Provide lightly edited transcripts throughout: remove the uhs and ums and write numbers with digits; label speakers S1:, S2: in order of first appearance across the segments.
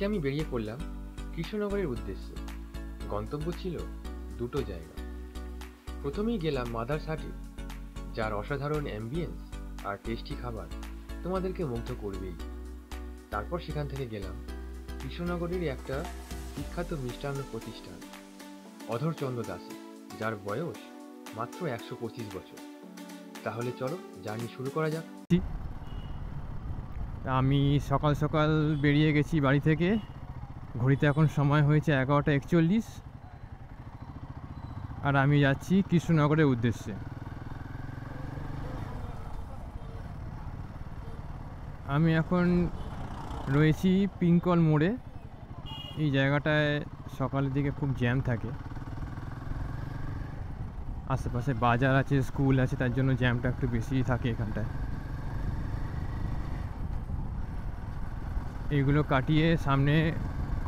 S1: আমি বেরিয়ে পড়লাম কৃষ্ণনগরের উদ্দেশ্যে। গন্তব্য ছিল দুটো জায়গা। প্রথমেই গেলাম মাদার্স হাটে, যার অসাধারণ অ্যাম্বিয়েন্স আর টেস্টি খাবার তোমাদেরকে মুগ্ধ করবেই। তারপর সেখান থেকে গেলাম কৃষ্ণনগরের একটা বিখ্যাত মিষ্টান্ন প্রতিষ্ঠান অধরচন্দ্র দাসে, যার বয়স মাত্র 125 বছর। তাহলে চলো জার্নি শুরু করা যাক।
S2: আমি সকাল সকাল বেরিয়ে গেছি বাড়ি থেকে। ঘড়িতে এখন সময় হয়েছে 11:41 আর আমি যাচ্ছি কৃষ্ণনগরের উদ্দেশ্যে। আমি এখন রয়েছি পিঙ্কল মোড়ে। এই জায়গাটায় সকালের দিকে খুব জ্যাম থাকে, আশেপাশে বাজার আছে, স্কুল আছে, তার জন্য জ্যামটা একটু বেশি থাকে এখানটায়। এইগুলো কাটিয়ে সামনে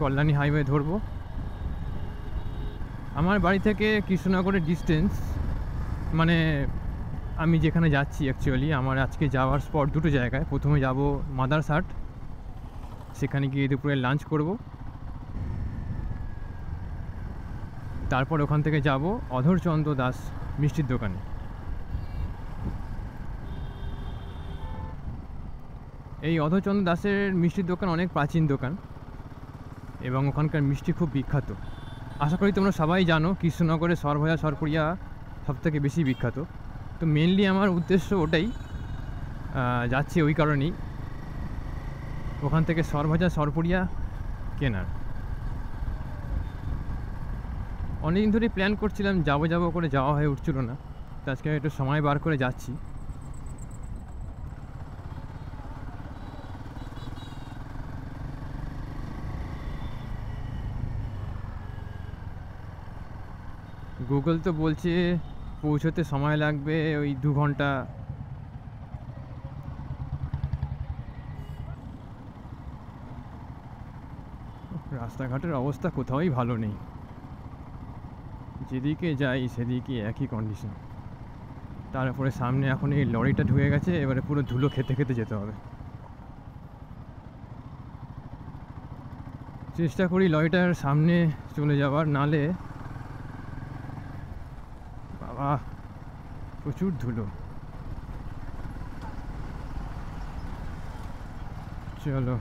S2: কল্যাণী হাইওয়ে ধরবো। আমার বাড়ি থেকে কৃষ্ণনগরের ডিস্টেন্স, মানে আমি যেখানে যাচ্ছি অ্যাকচুয়ালি আমার আজকে যাওয়ার স্পট দুটো জায়গায়। প্রথমে যাব মাদার্স হাট, সেখানে গিয়ে দুপুরে লাঞ্চ করব। তারপর ওখান থেকে যাব অধরচন্দ্র দাস মিষ্টির দোকানে। এই অধরচন্দ্র দাসের মিষ্টির দোকান অনেক প্রাচীন দোকান এবং ওখানকার মিষ্টি খুব বিখ্যাত। আশা করি তোমরা সবাই জানো কৃষ্ণনগরে সরভাজা সরপুরিয়া সবথেকে বেশি বিখ্যাত। তো মেনলি আমার উদ্দেশ্য ওটাই, যাচ্ছি ওই কারণেই, ওখান থেকে সরভাজা সরপুরিয়া কেনার। অনেকদিন ধরেই প্ল্যান করছিলাম যাবো করে যাওয়া হয়ে উঠছিল না, তো আজকে একটু সময় বার করে যাচ্ছি। গুগল তো বলছে পৌঁছতে সময় লাগবে ওই 2 ঘন্টা। রাস্তাঘাটের অবস্থা কোথাওই ভালো নেই, যেদিকে যাই সেদিকে একই কন্ডিশন। তারপরে সামনে এখন এই লরিটা ঢুকে গেছে, এবারে পুরো ধুলো খেতে খেতে যেতে হবে। চেষ্টা করি লরিটার সামনে চলে যাওয়ার, নালে বাবা প্রচুর ধুলো। চলো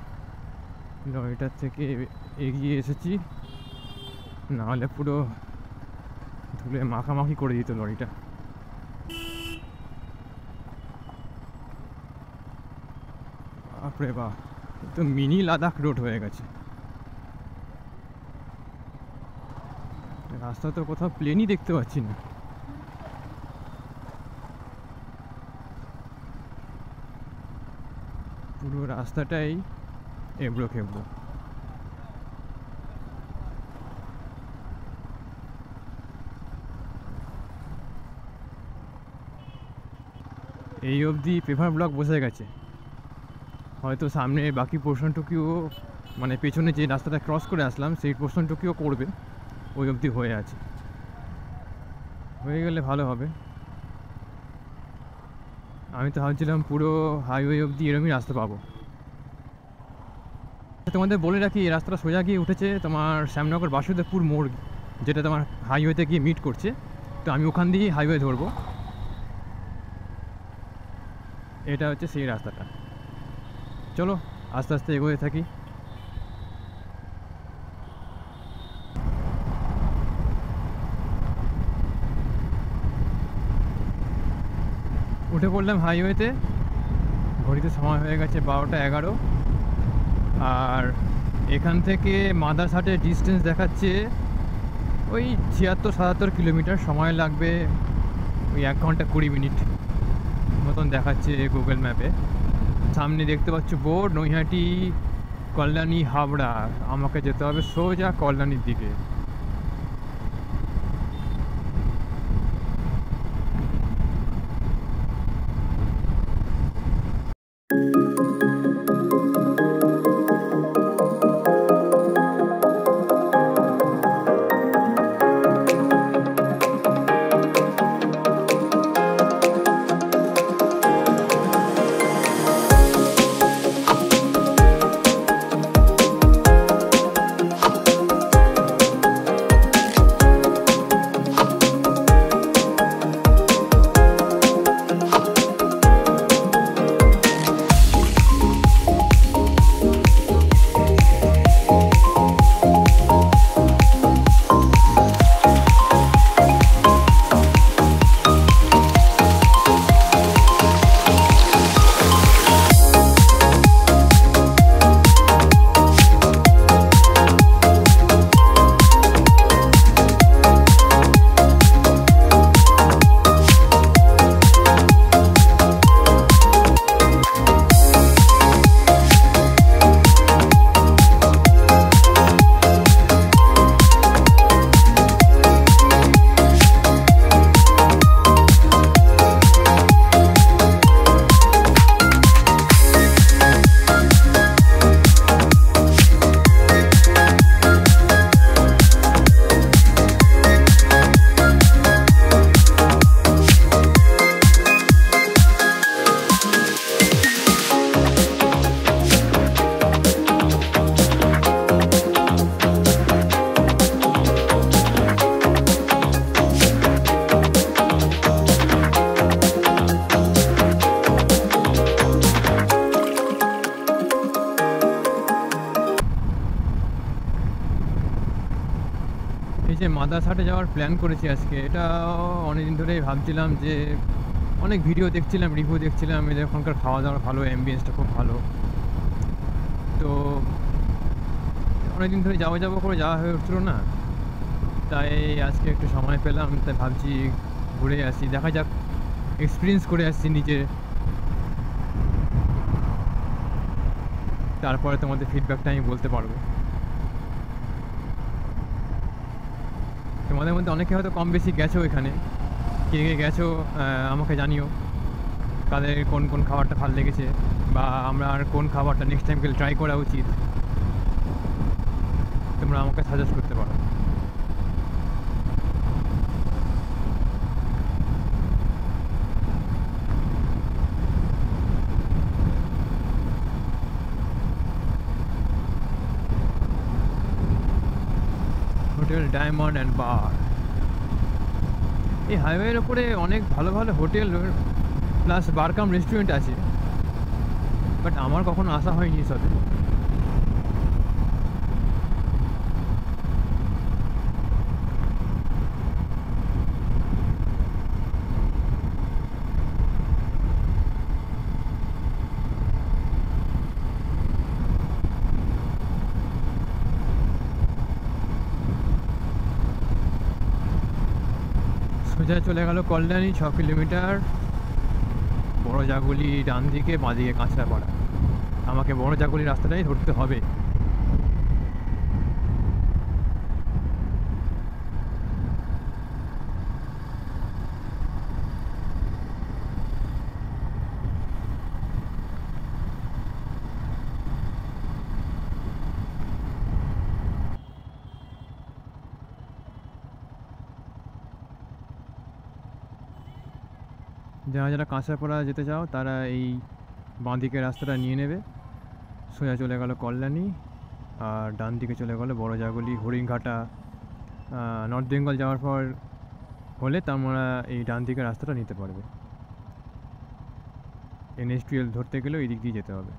S2: লরিটার থেকে এগিয়ে এসেছি, নাহলে পুরো ধুলে মাখামাখি করে দিত লরিটা। বাপরে বাহ, তো মিনি লাদাখ রোড হয়ে গেছে। রাস্তা তো কোথাও প্লেনই দেখতে পাচ্ছি না। পুরো রাস্তাটাই এবড়ো খেবড়ো। এই অবধি পেপার ব্লক বসে গেছে, হয়তো সামনে বাকি পোর্শনটুকুও, মানে পেছনে যে রাস্তাটা ক্রস করে আসলাম সেই পোর্শনটুকুও করবে। ওই অবধি হয়ে আছে, হয়ে গেলে ভালো হবে। আমি তো ভাবছিলাম পুরো হাইওয়ে অবধি এরকমই রাস্তা পাবো। তোমাদের বলে রাখি, এই রাস্তাটা সোজা গিয়ে উঠেছে তোমার শ্যামনগর বাসুদেবপুর মোড়, যেটা তোমার হাইওয়েতে গিয়ে মিট করছে। তো আমি ওখান দিয়েই হাইওয়ে ধরবো। এটা হচ্ছে সেই রাস্তাটা। চলো আস্তে আস্তে এগোতে থাকি। উঠে পড়লাম হাইওয়েতে। ঘড়িতে সময় হয়ে গেছে 12:11 আর এখান থেকে মাদার্স হাটের ডিস্টেন্স দেখাচ্ছে ওই 76-77 কিলোমিটার। সময় লাগবে ওই 1 ঘন্টা 20 মিনিট মতন দেখাচ্ছে গুগল ম্যাপে। সামনে দেখতে পাচ্ছ বোর্ড, নৈহাটি কল্যাণী হাবড়া। আমাকে যেতে হবে সোজা কল্যাণীর দিকে। এই যে মাদারসাটে যাওয়ার প্ল্যান করেছি আজকে, এটা অনেকদিন ধরেই ভাবছিলাম যে অনেক ভিডিও দেখছিলাম, রিভিউ দেখছিলাম, এদের ওখানকার খাওয়া দাওয়া ভালো, অ্যাম্বিয়েন্সটা খুব ভালো। তো অনেকদিন ধরে যাবো যাবো করে যাওয়া হয়ে উঠছিল না, তাই আজকে একটু সময় পেলাম, তাই ভাবছি ঘুরে আসি, দেখা যাক, এক্সপিরিয়েন্স করে আসছি নিজে, তারপরে তোমাদের ফিডব্যাকটা আমি বলতে পারবো। তোমাদের মধ্যে অনেকে হয়তো কম বেশি গেছো এখানে, কে কে গেছো আমাকে জানিও, কাদের কোন কোন খাবারটা ভালো লেগেছে, বা আমরা আর কোন খাবারটা নেক্সট টাইম গেলে ট্রাই করা উচিত, তোমরা আমাকে সাজেস্ট করতে পারো। হোটেল ডায়মন্ড অ্যান্ড বার, এই হাইওয়ের ওপরে অনেক ভালো ভালো হোটেল প্লাস বার কাম রেস্টুরেন্ট আছে, বাট আমার কখনো আসা হয়নি এসবে। সোজা চলে গেল কল্যাণী 6 কিলোমিটার, বড় জাগুলি ডান দিকে, বাঁ দিকে কাঁচরাপাড়া। আমাকে বড় জাগুলি রাস্তাটাই ধরতে হবে। যারা যারা কাঁচরাপাড়া যেতে চাও তারা এই বাঁ দিকের রাস্তাটা নিয়ে নেবে, সোজা চলে গেল কল্যাণী, আর ডান দিকে চলে গেল বড় জাগুলি, হরিণঘাটা। নর্থ বেঙ্গল যাওয়ার পর হলে তোমরা এই ডান দিকের রাস্তাটা নিতে পারবে। NH-12 ধরতে গেলেও এই দিক দিয়ে যেতে হবে।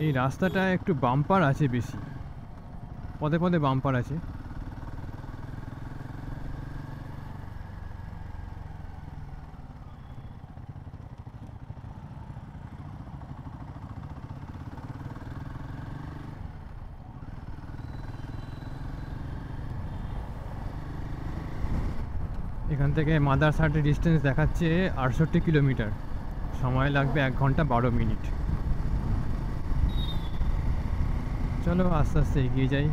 S2: এই রাস্তাটা একটু বাম্পার আছে, বেশি পদে পদে বাম্পার আছে। এখান থেকে মাদারসাটের ডিস্টেন্স দেখাচ্ছে 68 কিলোমিটার, সময় লাগবে 1 ঘন্টা 12 মিনিট। চলো আস্তে আস্তে এগিয়ে যাই।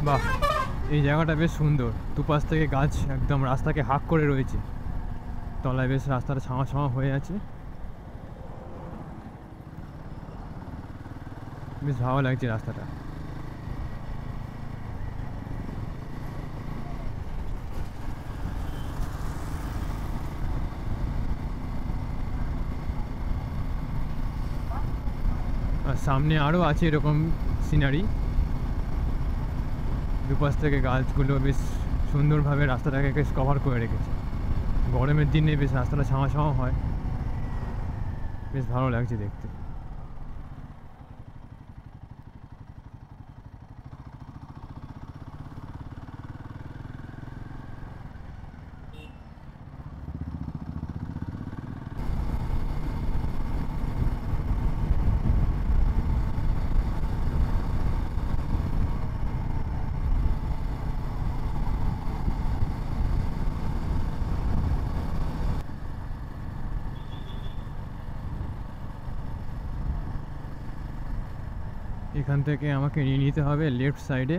S2: বাহ, এই জায়গাটা বেশ সুন্দর, দুপাশ থেকে গাছ একদম রাস্তাকে হাঁক করে রয়েছে, তলায় বেশ রাস্তাটা ছাওয়া ছাওয়া হয়ে আছে, বেশ ভালো লাগছে রাস্তাটা। আর সামনে আরও আছে এরকম সিনারি, দুপাশ থেকে গাছগুলো বেশ সুন্দরভাবে রাস্তাটাকে বেশ কভার করে রেখেছে। গরমের দিনে বেশ রাস্তাটা ছাওয়া ছাওয়া হয়, বেশ ভালো লাগছে দেখতে। এখান থেকে আমাকে নিয়ে নিতে হবে লেফট সাইডে,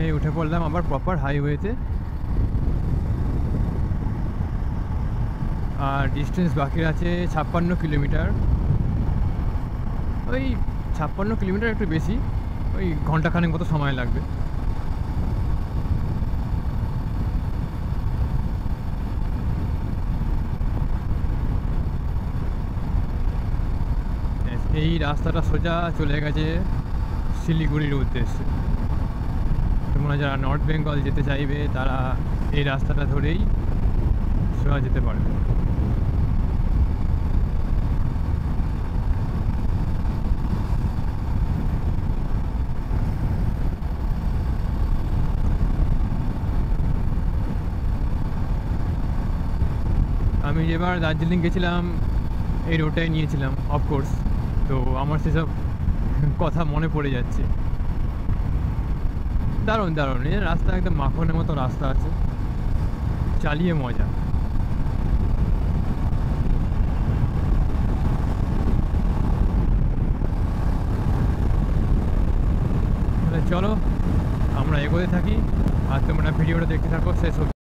S2: নেমে উঠে পড়লাম আবার প্রপার হাইওয়েতে। আর ডিস্টেন্স বাকি আছে 56 কিলোমিটার। ওই 56 কিলোমিটার একটু বেশি, ওই ঘন্টাখানেক মতো সময় লাগবে। এই রাস্তাটা সোজা চলে গেছে শিলিগুড়ির উদ্দেশ্যে। তোমরা যারা নর্থ বেঙ্গল যেতে চাইবে তারা এই রাস্তাটা ধরেই সোজা যেতে পারবে। আমি যেবার দার্জিলিং গেছিলাম এই রোডটাই নিয়েছিলাম অফকোর্স, তো আমার সেসব কথা মনে পড়ে যাচ্ছে। দারুণ দারুণ, এই রাস্তা একদম মাখনের মতো রাস্তা আছে, চালিয়ে মজা। চলো আমরা এগোতে থাকি আর তোমরা ভিডিওটা দেখতে থাকো শেষ অবধি।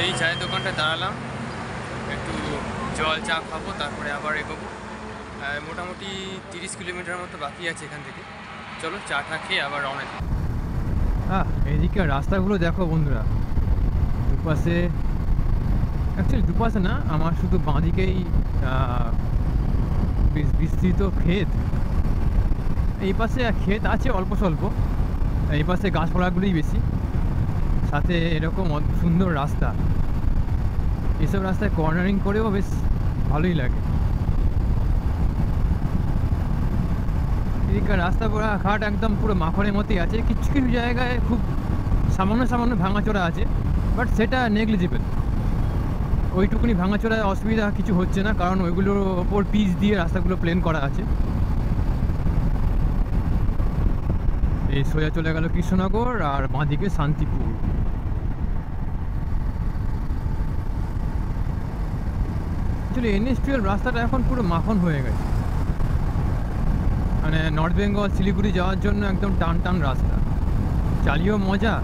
S2: এই চায়ের দোকানটায় দাঁড়ালাম, একটু জল চা খাবো, তারপরে আবার এগোবো। মোটামুটি 30 কিলোমিটার মতো বাকি আছে এখান থেকে। চলো চাটা খেয়ে আবার রওনা দিই। এইদিকে রাস্তাগুলো দেখো বন্ধুরা, দুপাশে, অ্যাকচুয়ালি দুপাশে না, আমার শুধু বাঁদিকেই বিস্তৃত ক্ষেত। এই পাশে ক্ষেত আছে অল্প স্বল্প, এই পাশে গাছপালাগুলোই বেশি, সাথে এরকম সুন্দর রাস্তা। এসব রাস্তায় কর্নারিং করেও বেশ ভালোই লাগে। এদিকে রাস্তা পুরো ঘাট একদম পুরো মাখনের মতোই আছে, কিছু কিছু জায়গায় খুব সামান্য সামান্য ভাঙাচোরা আছে, বাট সেটা নেগলিজিবল। ওইটুকুনি ভাঙাচোরায় অসুবিধা কিছু হচ্ছে না, কারণ ওইগুলোর ওপর পিচ দিয়ে রাস্তাগুলো প্লেন করা আছে। এই সোজা চলে গেল কৃষ্ণনগর আর বাঁদিকে শান্তিপুর। অ্যাকচুয়ালি NH-12 রাস্তাটা এখন পুরো মাখন হয়ে গেছে, মানে নর্থ বেঙ্গল শিলিগুড়ি যাওয়ার জন্য একদম টান টান রাস্তা, চালিয়েও মজা।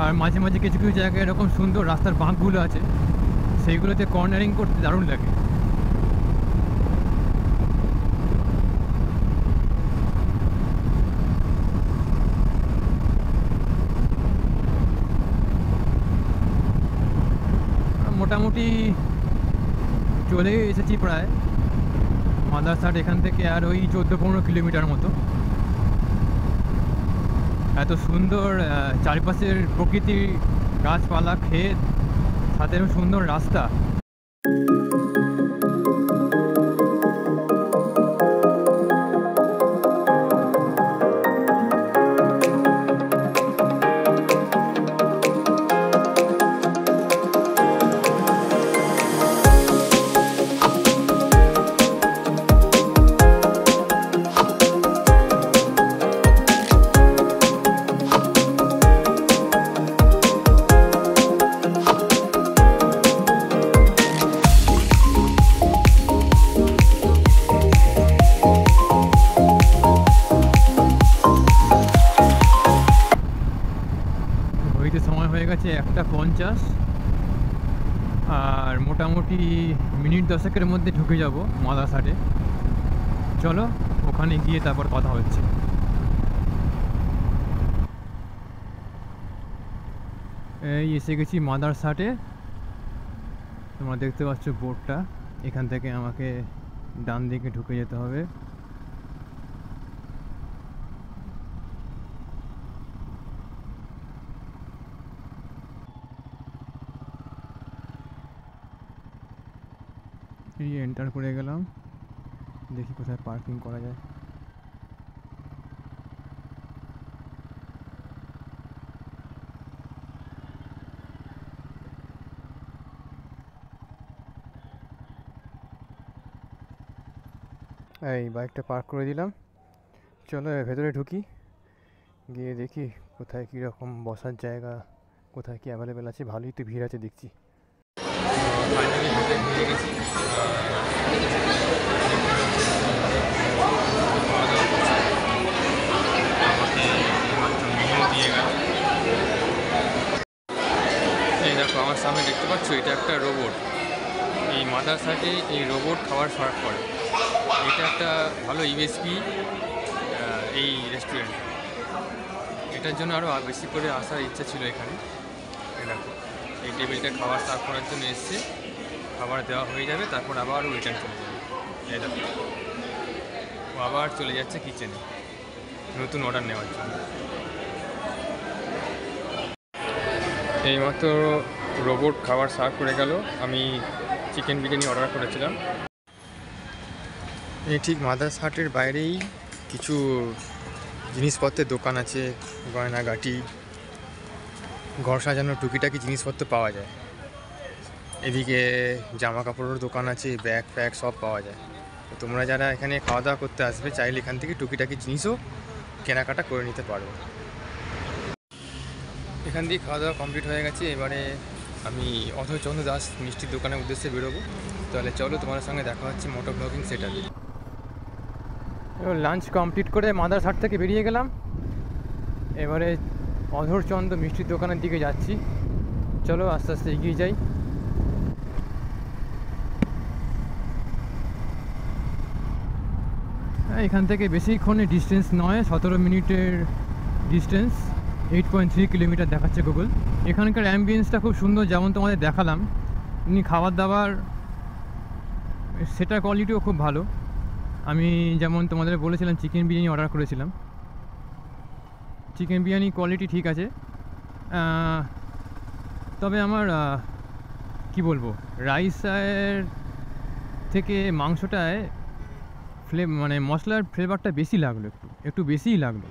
S2: আর মাঝে মাঝে কিছু কিছু জায়গায় এরকম সুন্দর রাস্তার বাঁকগুলো আছে, সেইগুলোতে কর্নারিং করতে দারুণ লাগে। মোটামুটি চলে এসেছি প্রায় মাদারসাট এখান থেকে, আর ওই 14-15 কিলোমিটার মতো। এত সুন্দর চারিপাশের প্রকৃতি, গাছপালা, ক্ষেত, সাথে সুন্দর রাস্তা। সময় হয়ে গেছে 1:50, আর মোটামুটি মিনিট 10-এর মধ্যে ঢুকে যাব মাদারসাটে। চলো ওখানে গিয়ে তারপর কথা হচ্ছে। এই এসে গেছি মাদারসাটে। তোমরা দেখতে পাচ্ছ বোর্ডটা, এখান থেকে আমাকে ডান দিকে ঢুকে যেতে হবে। এই এন্টার করে গেলাম, দেখি কোথায় পার্কিং করা যায়। এই বাইকটা পার্ক করে দিলাম, চলো ভেতরে ঢুকি, গিয়ে দেখি কোথায় কীরকম বসার জায়গা, কোথায় কি অ্যাভেলেবেল আছে। ভালোই তো ভিড় আছে দেখছি। এই দেখো আমার সামনে দেখতে পাচ্ছ, এটা একটা রোবট। এই মাদ্রাসাতে এই রোবট খাবার সার্ভ করে, এটা একটা ভালো ইউএসপি এই রেস্টুরেন্ট। এটার জন্য আরও বেশি করে আসার ইচ্ছা ছিল এখানে। দেখো এই টেবিলটা খাবার সার্ভ করার জন্য এসছে, খাবার দেওয়া হয়ে যাবে, তারপর আবার রিটার্ন চলে যাবে। এই দেখো ও আবার চলে যাচ্ছে কিচেনে নতুন অর্ডার নেওয়ার জন্য। এইমাত্র রোবট খাবার সার্ভ করে গেল। আমি চিকেন বিরিয়ানি অর্ডার করেছিলাম। এই ঠিক মাদার্স হাটের বাইরেই কিছু জিনিসপত্রের দোকান আছে, গয়নাগাটি, ঘর সাজানোর টুকিটাকি জিনিসপত্র পাওয়া যায়। এদিকে জামা কাপড়ের দোকান আছে, ব্যাগ ফ্যাগ সব পাওয়া যায়। তো তোমরা যারা এখানে খাওয়া দাওয়া করতে আসবে, চাইলে এখান থেকে টুকিটাকি জিনিসও কেনাকাটা করে নিতে পারবে। এখান দিয়ে খাওয়া দাওয়া কমপ্লিট হয়ে গেছে। এবারে আমি অধরচন্দ্র দাস মিষ্টির দোকানের উদ্দেশ্যে বেরোবো। তাহলে চলো, তোমার সঙ্গে দেখা হচ্ছে মোটো ব্লগিং সেটাতে। লাঞ্চ কমপ্লিট করে মাদার্স হাট থেকে বেরিয়ে গেলাম। এবারে অধরচন্দ্র মিষ্টির দোকানের দিকে যাচ্ছি। চলো আস্তে আস্তে এগিয়ে যাই। এখান থেকে বেশিক্ষণের ডিস্টেন্স নয়, 17 মিনিটের ডিস্টেন্স, 8.3 কিলোমিটার দেখাচ্ছে গুগল। এখানকার অ্যাম্বিয়েন্সটা খুব সুন্দর, যেমন তোমাদের দেখালাম। এমনি খাবার দাবার সেটার কোয়ালিটিও খুব ভালো। আমি যেমন তোমাদের বলেছিলাম চিকেন বিরিয়ানি অর্ডার করেছিলাম, চিকেন বিরিয়ানি কোয়ালিটি ঠিক আছে। তবে আমার কি বলবো, রাইসের থেকে মাংসটায় মানে মশলার ফ্লেভারটা বেশি লাগলো, একটু বেশিই লাগলো।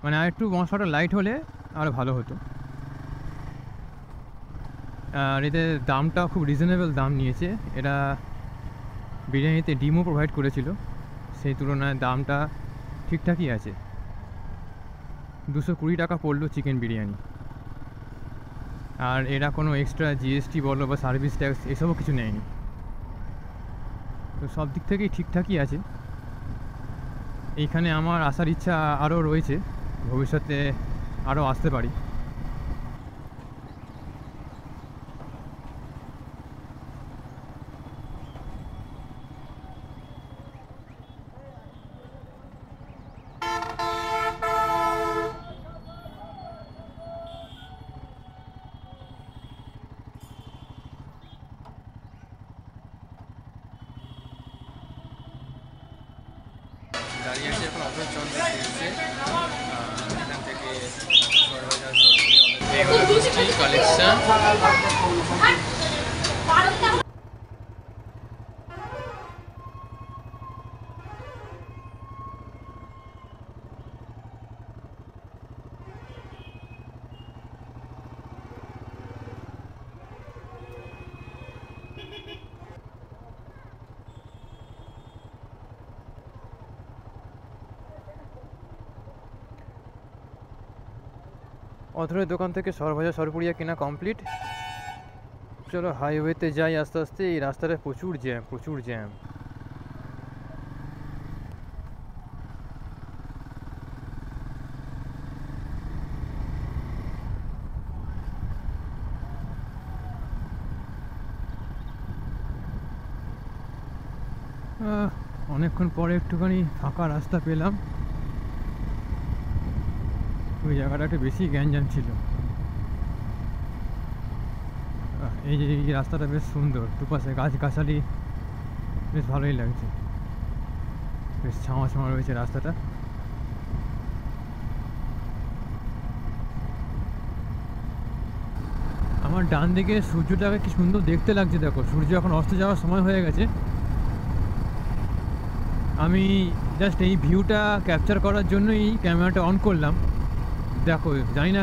S2: মানে আর একটু মশলাটা লাইট হলে আরও ভালো হতো। আর এদের দামটা খুব রিজনেবল দাম নিয়েছে। এরা বিরিয়ানিতে ডিমও প্রোভাইড করেছিল, সেই তুলনায় দামটা ঠিকঠাকই আছে। 220 টাকা পড়লো চিকেন বিরিয়ানি। আর এরা কোনো এক্সট্রা জিএসটি বলো বা সার্ভিস ট্যাক্স এসবও কিছু নেয়নি। তো সব দিক থেকেই ঠিকঠাকই আছে। এইখানে আমার আসার ইচ্ছা আরও রয়েছে, ভবিষ্যতে আরও আসতে পারি। দাঁড়িয়ে আছে এখন অধরচন্দ্র এসেছে, এখান থেকে মিষ্টি কালেকশন। অধরের দোকান থেকে সরভাজা সরপুরিয়া কেনা কমপ্লিট। চলো হাইওয়েতে যাই আস্তে আস্তে। এই রাস্তাটা প্রচুর জ্যাম, প্রচুর জ্যাম। অনেকক্ষণ পরে একটুখানি ফাঁকা রাস্তা পেলাম। ওই জায়গাটা একটু বেশি গ্যাঞ্জাম ছিল। এই রাস্তাটা বেশ সুন্দর, দুপাশে গাছগাছালি, বেশ ভালোই লাগছে, বেশ ছামা ছামা রয়েছে রাস্তাটা। আমার ডান দিকে সূর্যটাকে কি সুন্দর দেখতে লাগছে, দেখো সূর্য এখন অস্ত যাওয়ার সময় হয়ে গেছে। আমি জাস্ট এই ভিউটা ক্যাপচার করার জন্যই ক্যামেরাটা অন করলাম। দেখো জানি না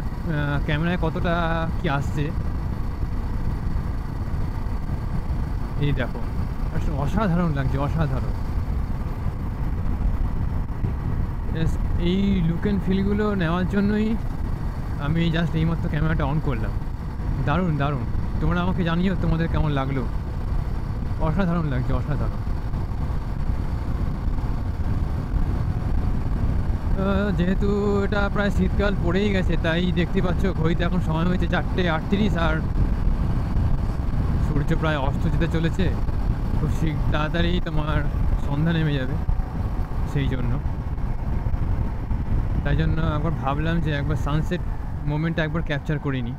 S2: ক্যামেরায় কতটা কি আসছে, এই দেখো অসাধারণ লাগছে, অসাধারণ। এই লুক অ্যান্ড ফিলগুলো নেওয়ার জন্যই আমি জাস্ট এইমাত্র ক্যামেরাটা অন করলাম। দারুণ দারুণ, তোমরা আমাকে জানিও তোমাদের কেমন লাগলো। অসাধারণ লাগছে, অসাধারণ। যেহেতু এটা প্রায় শীতকাল পড়েই গেছে, তাই দেখতে পাচ্ছ ঘড়িতে এখন সময় হয়েছে 4:38, আর সূর্য প্রায় অস্ত যেতে চলেছে। খুব তাড়াতাড়ি তোমার সন্ধ্যা নেমে যাবে, সেই জন্য একবার ভাবলাম যে একবার সানসেট মোমেন্টটা একবার ক্যাপচার করে নিই।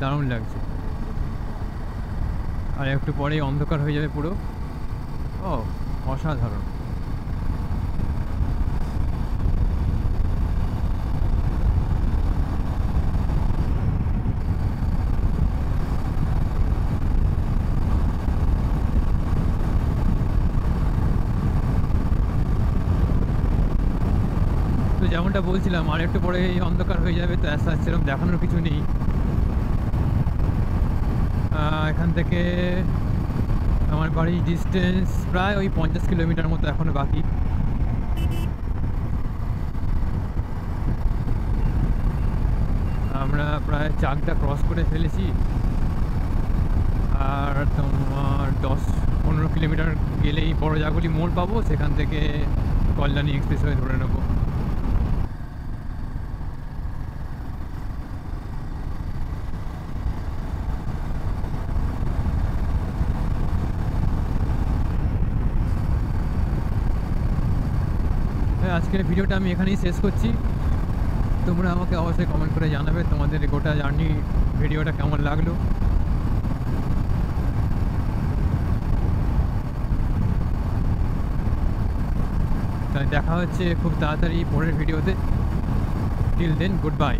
S2: দারুণ লাগছে। আর একটু পরেই অন্ধকার হয়ে যাবে পুরো। ও অসাধারণ। তো যেমনটা বলছিলাম, আর একটু পরে অন্ধকার হয়ে যাবে, তো অ্যাজ সাচ সেরকম দেখানোর কিছু নেই। এখান থেকে আমার বাড়ির ডিস্টেন্স প্রায় ওই 50 কিলোমিটার মতো এখনো বাকি। আমরা প্রায় চাকদা ক্রস করে ফেলেছি, আর তোমার 10-15 কিলোমিটার গেলেই বড়জাগুলি মোড় পাবো, সেখান থেকে কল্যাণী এক্সপ্রেসওয়ে ধরে নেবো। আজকের ভিডিওটা আমি এখানেই শেষ করছি। তোমরা আমাকে অবশ্যই কমেন্ট করে জানাবে তোমাদের গোটা জার্নি ভিডিওটা কেমন লাগলো। তাই দেখা হচ্ছে খুব তাড়াতাড়ি পরের ভিডিওতে। Till then, good by.